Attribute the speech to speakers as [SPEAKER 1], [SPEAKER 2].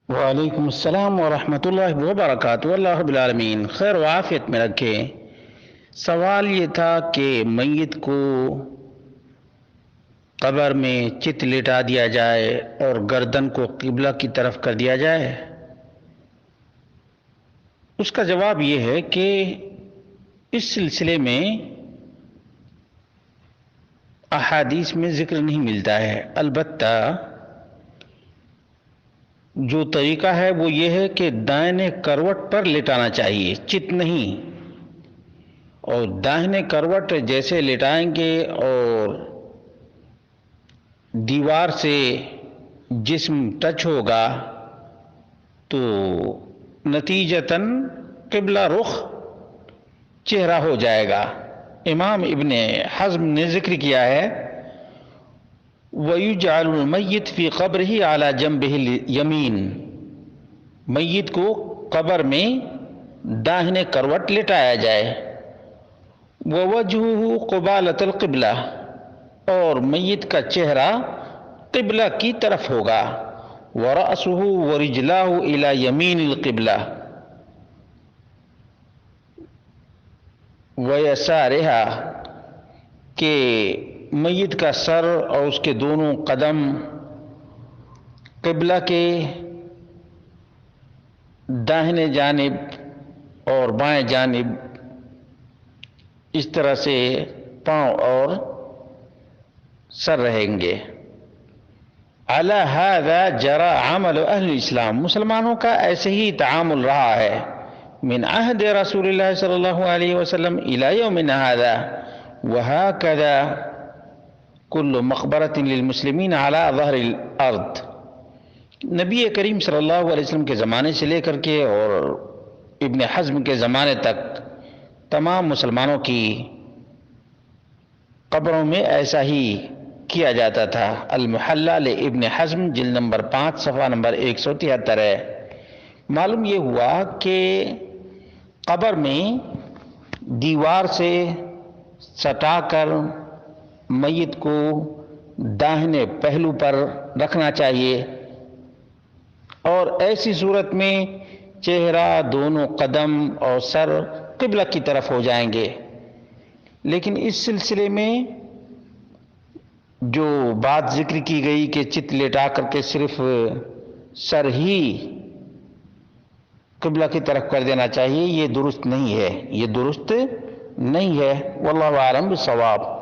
[SPEAKER 1] وعلیکم السلام ورحمۃ اللہ وبرکاتہ۔ اللہ رب العالمین خیر و عافیت میں رکھے۔ سوال یہ تھا کہ میت کو قبر میں چت لٹا دیا جائے اور گردن کو قبلہ کی طرف کر دیا جائے۔ اس کا جواب یہ ہے کہ اس سلسلے میں احادیث میں ذکر نہیں ملتا ہے، البتہ جو طریقہ ہے وہ یہ ہے کہ دائنے کروٹ پر لٹانا چاہیے، چت نہیں۔ اور داہنے کروٹ جیسے لٹائیں گے اور دیوار سے جسم ٹچ ہوگا تو نتیجتاً قبلہ رخ چہرہ ہو جائے گا۔ امام ابن حزم نے ذکر کیا ہے وَيُجْعَلُ الْمَيِّتُ فِي قَبْرِهِ عَلَى جَنْبِهِ الْيَمِينِ، میت کو قبر میں داہنے کروٹ لٹایا جائے۔ وَوَجْهُهُ قُبَالَةَ الْقِبْلَةِ، اور میت کا چہرہ قبلہ کی طرف ہوگا۔ وَرَأْسُهُ وَرِجْلَاهُ إِلَى يَمِينِ الْقِبْلَةِ وَيَسَارِهَا، کہ میت کا سر اور اس کے دونوں قدم قبلہ کے داہنے جانب اور بائیں جانب اس طرح سے پاؤں اور سر رہیں گے۔ عَلَى هَذَا جَرَى عَمَلُ أَهْلِ الْإِسْلَامِ، مسلمانوں کا ایسے ہی تعامل رہا ہے من عہد رسول اللہ صلی اللہ علیہ وسلم إلى يومنا هذا، وهكذا كل مقبرة للمسلمین على ظہر الارض، نبی کریم صلی اللہ علیہ وسلم کے زمانے سے لے کر کے اور ابن حزم کے زمانے تک تمام مسلمانوں کی قبروں میں ایسا ہی کیا جاتا تھا۔ المحلہ لابن حزم جلد نمبر 5 صفحہ نمبر 173 ہے۔ معلوم یہ ہوا کہ قبر میں دیوار سے سٹا کر میت کو داہنے پہلو پر رکھنا چاہیے، اور ایسی صورت میں چہرہ، دونوں قدم اور سر قبلہ کی طرف ہو جائیں گے۔ لیکن اس سلسلے میں جو بات ذکر کی گئی کہ چت لٹا کر کے صرف سر ہی قبلہ کی طرف کر دینا چاہیے، یہ درست نہیں ہے، یہ درست نہیں ہے۔ واللہ اعلم بالصواب۔